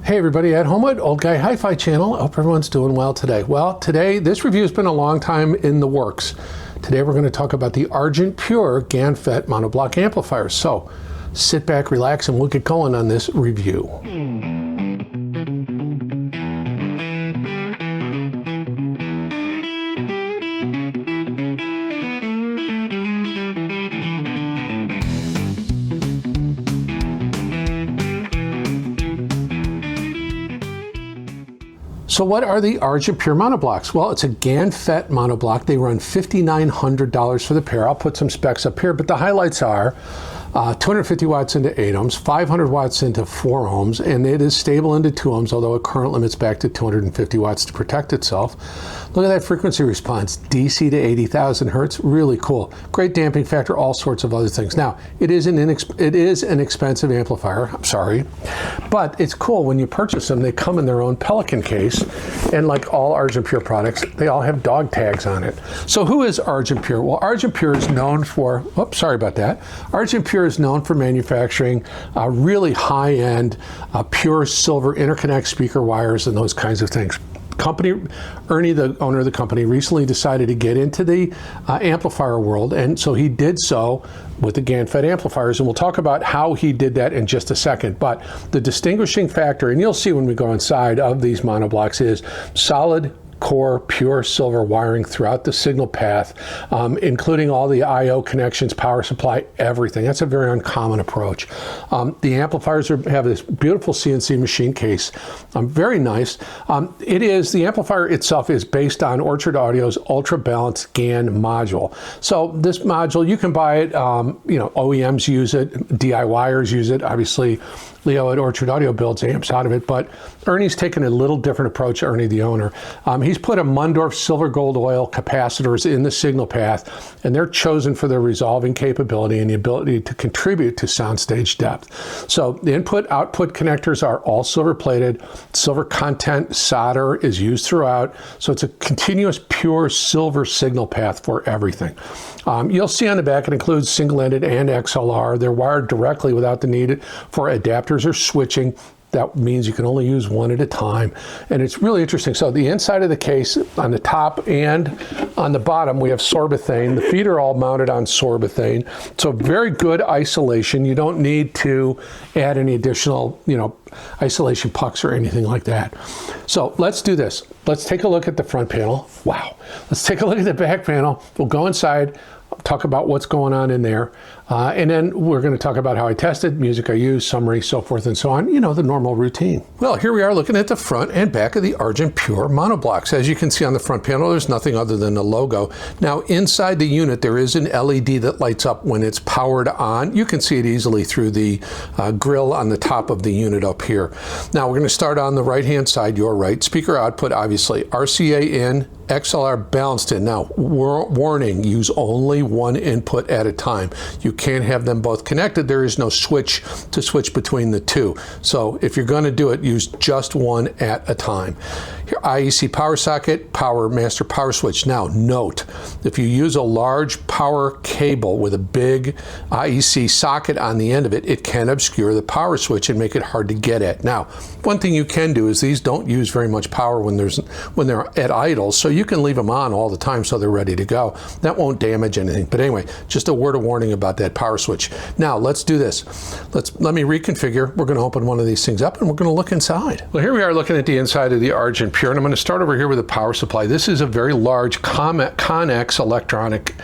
Hey everybody at home at Old Guy Hi-Fi channel. I hope everyone's doing well today. Well, today, this review has been a long time in the works. Today we're going to talk about the ArgentPur GaN-FET Monobloc amplifiers. So sit back, relax, and we'll get going on this review. So what are the ArgentPur monoblocs? Well, it's a GaN-FET monobloc. They run $5,900 for the pair. I'll put some specs up here, but the highlights are 250 watts into 8 ohms, 500 watts into 4 ohms, and it is stable into 2 ohms, although it current limits back to 250 watts to protect itself. Look at that frequency response, DC to 80,000 hertz, really cool. Great damping factor, all sorts of other things. Now, it is an expensive amplifier, I'm sorry, but it's cool when you purchase them. They come in their own Pelican case, and like all ArgentPur products, they all have dog tags on it. So who is ArgentPur? Well, ArgentPur is known for, oops, sorry about that. ArgentPur is known for manufacturing really high-end pure silver interconnect speaker wires and those kinds of things. Ernie, the owner of the company, recently decided to get into the amplifier world, and so he did so with the GaN-FET amplifiers, and we'll talk about how he did that in just a second. But the distinguishing factor, and you'll see when we go inside of these monoblocs, is solid core pure silver wiring throughout the signal path, including all the I/O connections, power supply, everything. That's a very uncommon approach. The amplifiers have this beautiful CNC machine case, very nice. The amplifier itself is based on Orchard Audio's ultra balanced GaN module. So this module, you can buy it, OEMs use it, DIYers use it, obviously Leo at Orchard Audio builds amps out of it, but Ernie's taken a little different approach, Ernie the owner. He's put a Mundorf silver gold oil capacitors in the signal path, and they're chosen for their resolving capability and the ability to contribute to soundstage depth. So the input-output connectors are all silver plated, silver content solder is used throughout, so it's a continuous pure silver signal path for everything. You'll see on the back it includes single-ended and XLR. They're wired directly without the need for adapters or switching. That means you can only use one at a time, and it's really interesting. So the inside of the case, on the top and on the bottom, we have sorbethane. The feet are all mounted on sorbethane, so very good isolation. You don't need to add any additional, isolation pucks or anything like that. So let's do this. Let's take a look at the front panel. Wow. Let's take a look at the back panel. We'll go inside, talk about what's going on in there, and then we're going to talk about how I tested, music I used, summary, so forth and so on, the normal routine. Well, here we are looking at the front and back of the ArgentPur monoblocs. As you can see on the front panel, there's nothing other than the logo. Now, inside the unit, there is an LED that lights up when it's powered on. You can see it easily through the grill on the top of the unit up here. Now, we're going to start on the right-hand side, your right. Speaker output, obviously, RCA in, XLR balanced in. Now, warning, use only one input at a time. You can't have them both connected. There is no switch to switch between the two. So if you're going to do it, use just one at a time. Here, IEC power socket, power master power switch. Now, note, if you use a large power cable with a big IEC socket on the end of it, it can obscure the power switch and make it hard to get at. Now, one thing you can do is these don't use very much power when they're at idle, so you can leave them on all the time so they're ready to go. That won't damage anything. But anyway, just a word of warning about that power switch. Now, let's do this. Let me reconfigure. We're going to open one of these things up and we're going to look inside. Well, here we are looking at the inside of the ArgentPur, and I'm going to start over here with the power supply. This is a very large Connex electronic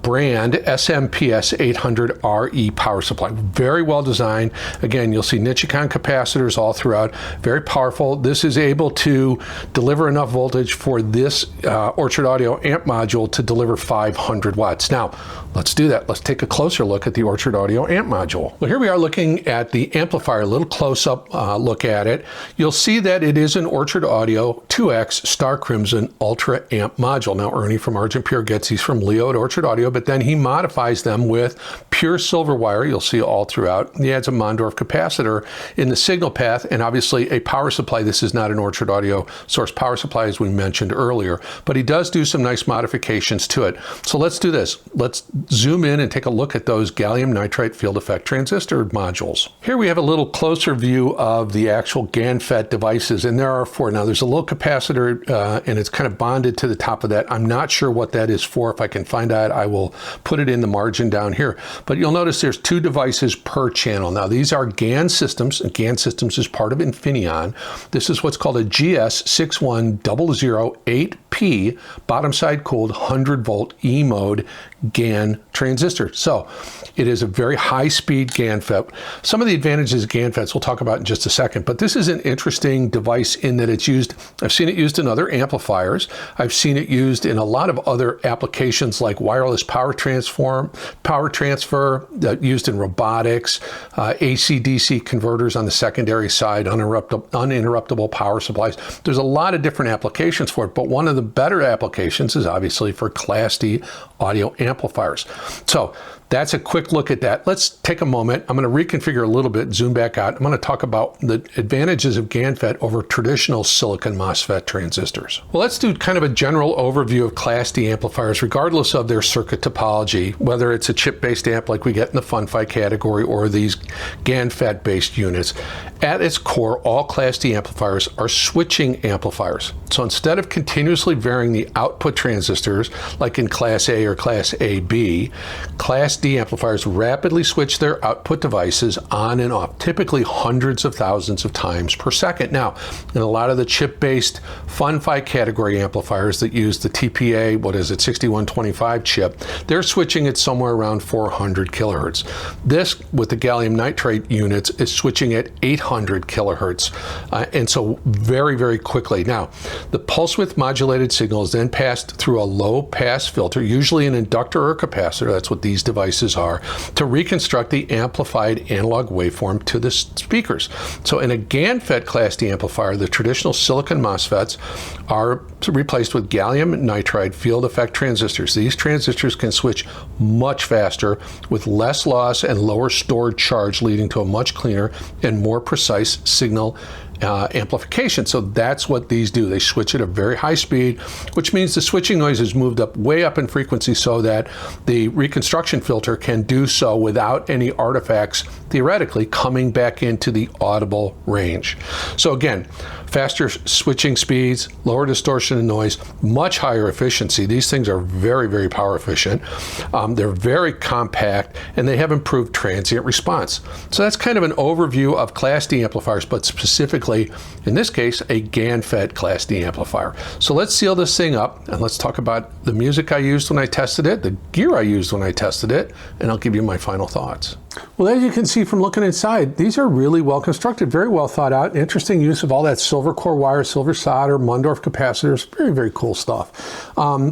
brand SMPS 800RE power supply. Very well designed. Again, you'll see Nichicon capacitors all throughout. Very powerful. This is able to deliver enough voltage for this Orchard Audio amp module to deliver 500 watts. Now, let's do that. Let's take a closer look at the Orchard Audio amp module. Well, here we are looking at the amplifier, a little close-up look at it. You'll see that it is an Orchard Audio 2X Star Crimson Ultra amp module. Now, Ernie from ArgentPur gets these from Leo at Orchard Audio, but then he modifies them with pure silver wire. You'll see all throughout. He adds a Mundorf capacitor in the signal path, and obviously a power supply. This is not an Orchard Audio source power supply, as we mentioned earlier, but he does do some nice modifications to it. So let's do this. Let's zoom in and take a look at at those gallium nitride field effect transistor modules. Here we have a little closer view of the actual GaN-FET devices, and there are 4. Now there's a little capacitor and it's kind of bonded to the top of that. I'm not sure what that is for. If I can find out, I will put it in the margin down here. But you'll notice there's 2 devices per channel. Now these are GaN systems, and GaN systems is part of Infineon. This is what's called a GS61008P bottom side cooled 100 volt E-mode GaN transistor. So it is a very high speed GaN-FET. Some of the advantages of GaN-FETs we'll talk about in just a second, but this is an interesting device in that it's used, I've seen it used in other amplifiers. I've seen it used in a lot of other applications like wireless power transfer, used in robotics, AC-DC converters on the secondary side, uninterruptible power supplies. There's a lot of different applications for it, but one of the better applications is obviously for Class D audio amplifiers. So that's a quick look at that. Let's take a moment. I'm going to reconfigure a little bit, zoom back out. I'm going to talk about the advantages of GaN-FET over traditional silicon MOSFET transistors. Well, let's do kind of a general overview of Class D amplifiers, regardless of their circuit topology, whether it's a chip-based amp like we get in the FunFi category or these GaN-FET-based units. At its core, all Class D amplifiers are switching amplifiers. So instead of continuously varying the output transistors, like in Class A or Class AB, Class D amplifiers rapidly switch their output devices on and off, typically hundreds of thousands of times per second. Now, in a lot of the chip-based FunFi category amplifiers that use the TPA, 6125 chip, they're switching it somewhere around 400 kilohertz. This, with the gallium nitride units, is switching at 800 kilohertz, and so very, very quickly. Now, the pulse width modulated signal is then passed through a low pass filter, usually an inductor or capacitor, that's what these devices are, to reconstruct the amplified analog waveform to the speakers. So in a GaN-FET Class D amplifier, the traditional silicon MOSFETs are replaced with gallium nitride field effect transistors. These transistors can switch much faster with less loss and lower stored charge, leading to a much cleaner and more precise signal amplification. So that's what these do. They switch at a very high speed, which means the switching noise is moved up way up in frequency so that the reconstruction filter can do so without any artifacts, theoretically, coming back into the audible range. So again, faster switching speeds, lower distortion and noise, much higher efficiency. These things are very, very power efficient. They're very compact, and they have improved transient response. So that's kind of an overview of Class D amplifiers, but specifically, in this case, a GaN-FET Class D amplifier. So let's seal this thing up, and let's talk about the music I used when I tested it, the gear I used when I tested it, and I'll give you my final thoughts. Well, as you can see from looking inside, these are really well constructed, very well thought out. Interesting use of all that silver core wire, silver solder, Mundorf capacitors, very, very cool stuff.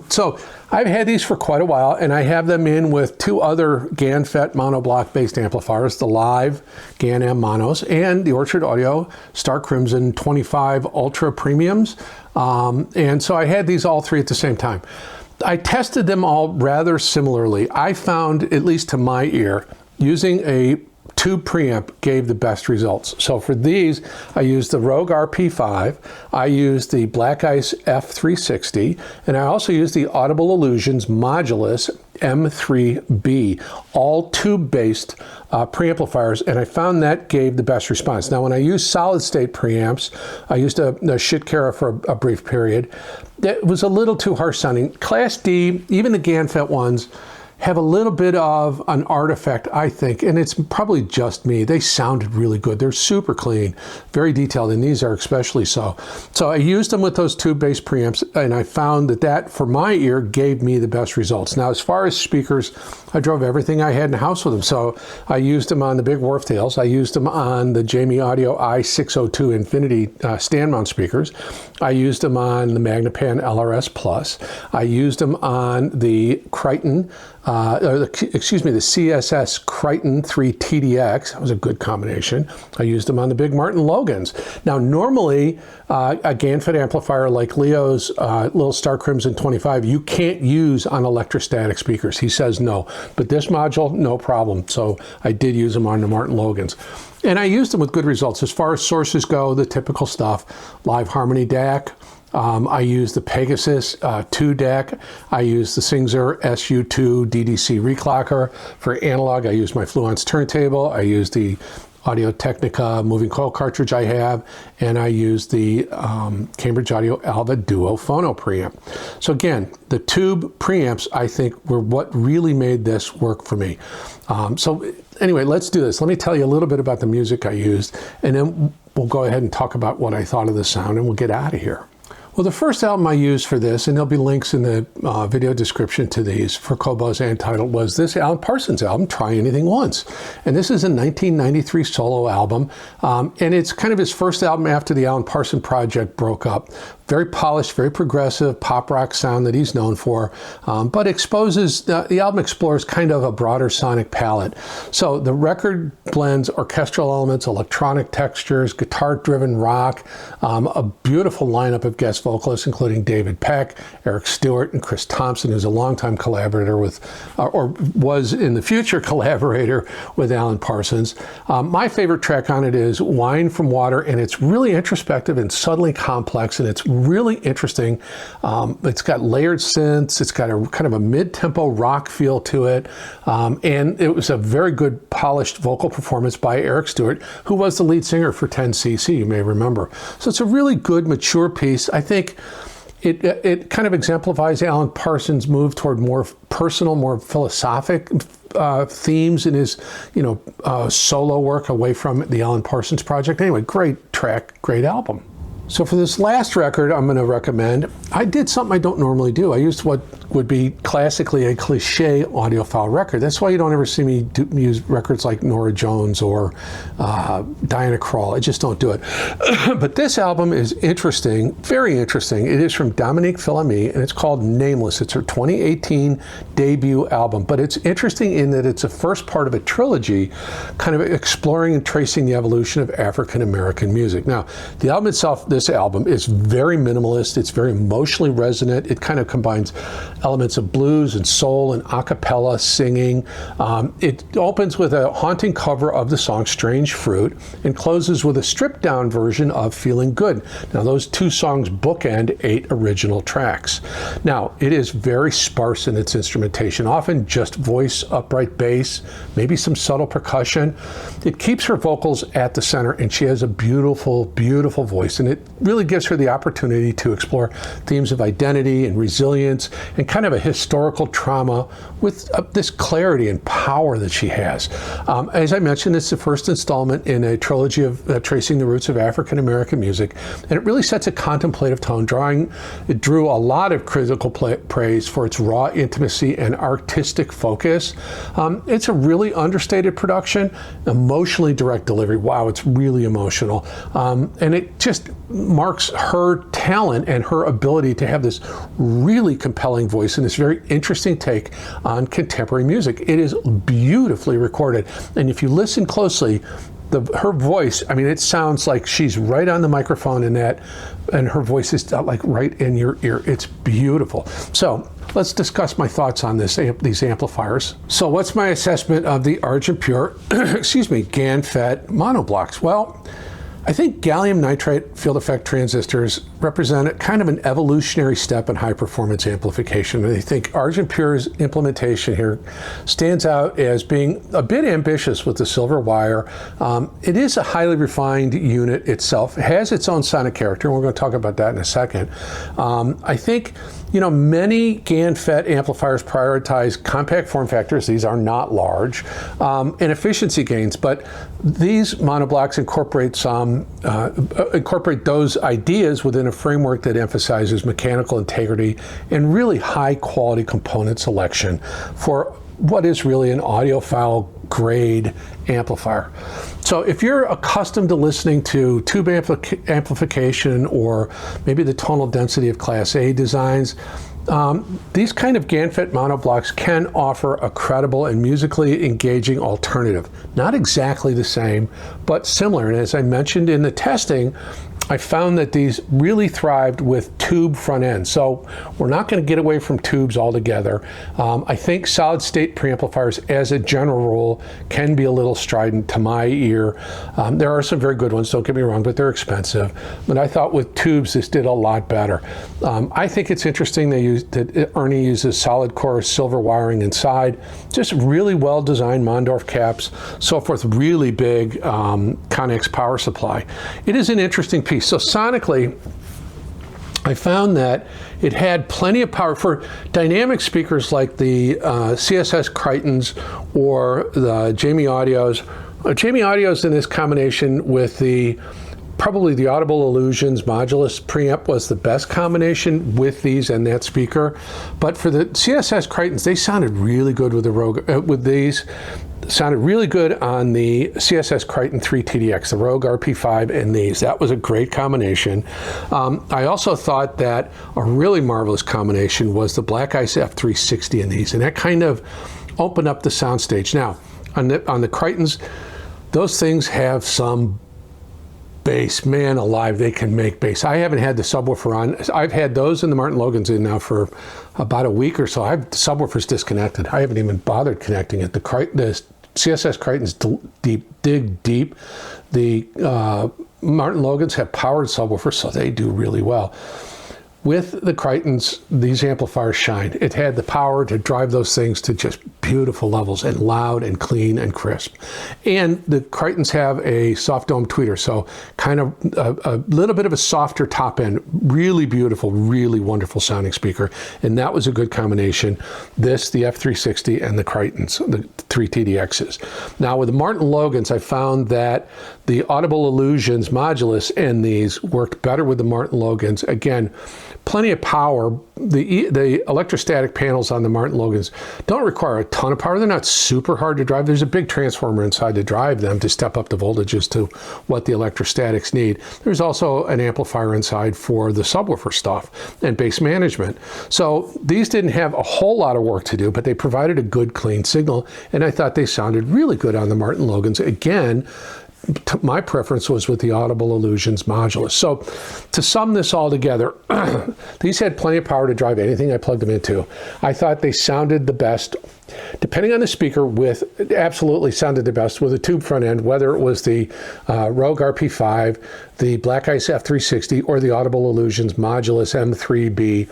So I've had these for quite a while, and I have them in with 2 other GaN-FET monoblock based amplifiers, the Live GaN-M monos and the Orchard Audio Star Crimson 25 Ultra Premiums. And so I had these all 3 at the same time. I tested them all rather similarly. I found, at least to my ear, using a tube preamp gave the best results. So for these, I used the Rogue RP5, I used the Black Ice F360, and I also used the Audible Illusions Modulus M3B, all tube-based preamplifiers, and I found that gave the best response. Now, when I used solid-state preamps, I used a Shitkara for a brief period. It was a little too harsh sounding. Class D, even the GaN-FET ones, have a little bit of an artifact, I think, and it's probably just me. They sounded really good. They're super clean, very detailed, and these are especially so. So I used them with those tube-based preamps, and I found that for my ear, gave me the best results. Now, as far as speakers, I drove everything I had in the house with them. So I used them on the big Wharftails. I used them on the Jamie Audio i602 Infinity stand mount speakers. I used them on the Magnapan LRS Plus. I used them on the Crichton, the CSS Crichton 3 TDX. That was a good combination. I used them on the big Martin Logans. Now, normally, a GaN-FET amplifier like Leo's little Star Crimson 25, you can't use on electrostatic speakers. He says no. But this module, no problem. So I did use them on the Martin Logans. And I used them with good results. As far as sources go, the typical stuff, Live Harmony DAC, I use the Pegasus 2 DAC. I use the Singzer SU2 DDC reclocker. For analog, I use my Fluence turntable. I use the Audio-Technica moving coil cartridge I have, and I use the Cambridge Audio Alva Duo phono preamp. So again, the tube preamps, I think, were what really made this work for me. So anyway, let's do this. Let me tell you a little bit about the music I used, and then we'll go ahead and talk about what I thought of the sound, and we'll get out of here. Well, the first album I used for this, and there'll be links in the video description to these for Qobuz and Tidal, was this Alan Parsons album, Try Anything Once. And this is a 1993 solo album, and it's kind of his first album after the Alan Parsons Project broke up. Very polished, very progressive pop rock sound that he's known for, but exposes, the album explores kind of a broader sonic palette. So the record blends orchestral elements, electronic textures, guitar-driven rock, a beautiful lineup of guest vocalists, including David Peck, Eric Stewart, and Chris Thompson, who's a longtime collaborator with, or was in the future collaborator with Alan Parsons. My favorite track on it is Wine from Water, and it's really introspective and subtly complex, and it's really interesting. It's got layered synths, it's got a kind of a mid-tempo rock feel to it, and it was a very good polished vocal performance by Eric Stewart, who was the lead singer for 10cc, you may remember. So it's a really good, mature piece. I think it kind of exemplifies Alan Parsons' move toward more personal, more philosophic themes in his, solo work away from the Alan Parsons Project. Anyway, great track, great album. So for this last record I'm going to recommend, I did something I don't normally do. I used what would be classically a cliche audiophile record. That's why you don't ever see me use records like Norah Jones or Diana Krall. I just don't do it. But this album is interesting, very interesting. It is from Dominique Philamy, and it's called Nameless. It's her 2018 debut album. But it's interesting in that it's the first part of a trilogy, kind of exploring and tracing the evolution of African American music. Now, the album itself, this album, is very minimalist. It's very emotionally resonant. It kind of combines elements of blues and soul and a cappella singing. It opens with a haunting cover of the song Strange Fruit and closes with a stripped down version of Feeling Good. Now those two songs bookend 8 original tracks. Now it is very sparse in its instrumentation, often just voice, upright bass, maybe some subtle percussion. It keeps her vocals at the center, and she has a beautiful, beautiful voice, and it really gives her the opportunity to explore themes of identity and resilience and kind of a historical trauma with this clarity and power that she has. As I mentioned, it's the first installment in a trilogy of tracing the roots of African American music, and it really sets a contemplative tone. It drew a lot of critical praise for its raw intimacy and artistic focus. It's a really understated production, emotionally direct delivery. Wow, it's really emotional. And it just marks her talent and her ability to have this really compelling voice and this very interesting take on contemporary music. It is beautifully recorded, and if you listen closely, her voice, I mean, it sounds like she's right on the microphone in that, and her voice is like right in your ear. It's beautiful. So let's discuss my thoughts on these amplifiers. So what's my assessment of the ArgentPur, GaN-FET Monoblocs? Well, I think gallium nitride field effect transistors represent kind of an evolutionary step in high performance amplification. And I think ArgentPur's implementation here stands out as being a bit ambitious with the silver wire. It is a highly refined unit itself. It has its own sonic character, and we're going to talk about that in a second. I think, many GaN-FET amplifiers prioritize compact form factors. These are not large, and efficiency gains, but these monoblocks incorporate those ideas within a framework that emphasizes mechanical integrity and really high quality component selection for what is really an audiophile grade amplifier. So if you're accustomed to listening to tube amplification or maybe the tonal density of Class A designs, these kind of GaN-FET monoblocks can offer a credible and musically engaging alternative. Not exactly the same, but similar. And as I mentioned in the testing, I found that these really thrived with tube front ends. So we're not going to get away from tubes altogether. I think solid state preamplifiers as a general rule can be a little strident to my ear. There are some very good ones, don't get me wrong, but they're expensive. But I thought with tubes this did a lot better. I think it's interesting that Ernie uses solid core silver wiring inside, just really well designed Mondorf caps, so forth, really big Connex power supply. It is an interesting piece. So sonically, I found that it had plenty of power for dynamic speakers like the CSS Crichtons or the Jamie Audios. Jamie Audios in this combination with probably the Audible Illusions modulus preamp was the best combination with these and that speaker. But for the CSS Crichtons, they sounded really good with the Rogue, with these. Sounded really good on the CSS Crichton 3 TDX, the Rogue RP5 and these. That was a great combination. I also thought that a really marvelous combination was the Black Ice F360 in these, and that kind of opened up the soundstage. Now, on the Crichtons, those things have some bass. Man alive, they can make bass. I haven't had the subwoofer on. I've had those and the Martin Logans in now for about a week or so. The subwoofer's disconnected. I haven't even bothered connecting it. The CSS Crichtons dig deep. The Martin Logans have powered subwoofers, so they do really well. With the Crichtons, these amplifiers shine. It had the power to drive those things to just beautiful levels and loud and clean and crisp. And the Crichtons have a soft dome tweeter, so kind of a little bit of a softer top end. Really beautiful, really wonderful sounding speaker. And that was a good combination. This, the F360, and the Crichtons, the 3 TDXs. Now with the Martin Logans, I found that the Audible Illusions modulus in these worked better with the Martin Logans. Again, plenty of power. The electrostatic panels on the Martin Logans don't require a ton of power. They're not super hard to drive. There's a big transformer inside to drive them to step up the voltages to what the electrostatics need. There's also an amplifier inside for the subwoofer stuff and bass management. So these didn't have a whole lot of work to do, but they provided a good clean signal, and I thought they sounded really good on the Martin Logans. Again, my preference was with the Audible Illusions modulus. So to sum this all together, these had plenty of power to drive anything I plugged them into. I thought they sounded the best, depending on the speaker, absolutely sounded the best with a tube front end, whether it was the Rogue RP5, the Black Ice F360, or the Audible Illusions modulus M3B.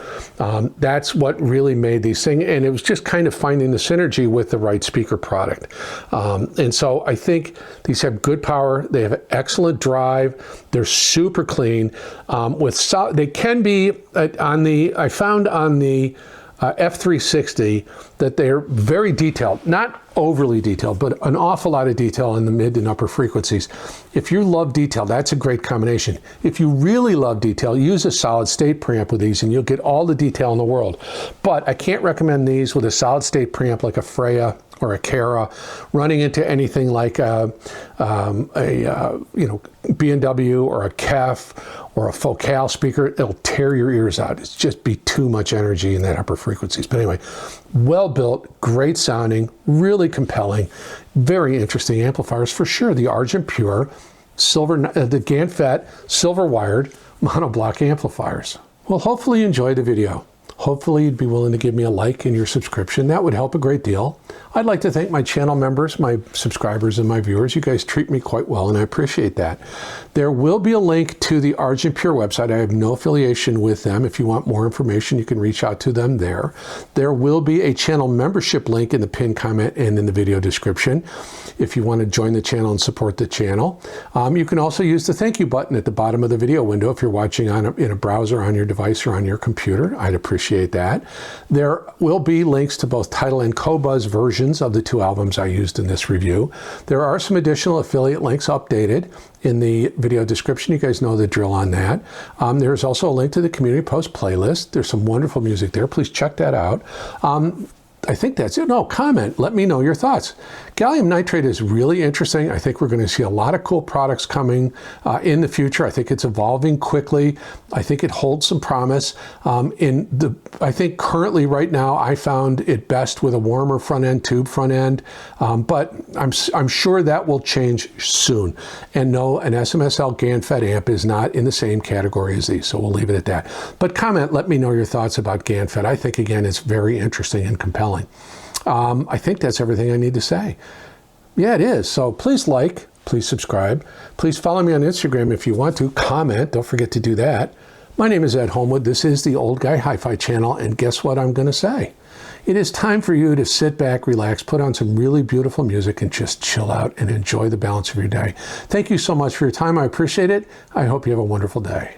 That's what really made these things, and it was just kind of finding the synergy with the right speaker product. And so I think these have good power. They have excellent drive. They're super clean. They can be I found on the F360 that they're very detailed, not overly detailed, but an awful lot of detail in the mid and upper frequencies. If you love detail, that's a great combination. If you really love detail, use a solid state preamp with these and you'll get all the detail in the world. But I can't recommend these with a solid state preamp like a Freya or a Kara, running into anything like a B&W or a Kef or a Focal speaker. It'll tear your ears out. It's just be too much energy in that upper frequencies. But anyway, well built, great sounding, really compelling, very interesting amplifiers for sure. The ArgentPur the GaN-FET silver wired monoblock amplifiers. Well, hopefully you enjoyed the video. Hopefully you'd be willing to give me a like and your subscription. That would help a great deal. I'd like to thank my channel members, my subscribers, and my viewers. You guys treat me quite well, and I appreciate that. There will be a link to the ArgentPur website. I have no affiliation with them. If you want more information, you can reach out to them there. There will be a channel membership link in the pinned comment and in the video description if you want to join the channel and support the channel. You can also use the thank you button at the bottom of the video window if you're watching in a browser on your device or on your computer. I'd appreciate that. There will be links to both Tidal and Qobuz versions of the two albums I used in this review. There are some additional affiliate links updated in the video description. You guys know the drill on that. There's also a link to the community post playlist. There's some wonderful music there. Please check that out. I think that's it. No, comment. Let me know your thoughts. Gallium nitride is really interesting. I think we're going to see a lot of cool products coming in the future. I think it's evolving quickly. I think it holds some promise. I think currently right now I found it best with a warmer front end, tube front end, but I'm sure that will change soon. And no, an SMSL GaN-FET amp is not in the same category as these, so we'll leave it at that. But comment, let me know your thoughts about GaN-FET. I think, again, it's very interesting and compelling. I think that's everything I need to say. Yeah, it is. So please like, please subscribe. Please follow me on Instagram if you want to. Comment. Don't forget to do that. My name is Ed Homewood. This is the Old Guy Hi-Fi channel. And guess what I'm going to say? It is time for you to sit back, relax, put on some really beautiful music, and just chill out and enjoy the balance of your day. Thank you so much for your time. I appreciate it. I hope you have a wonderful day.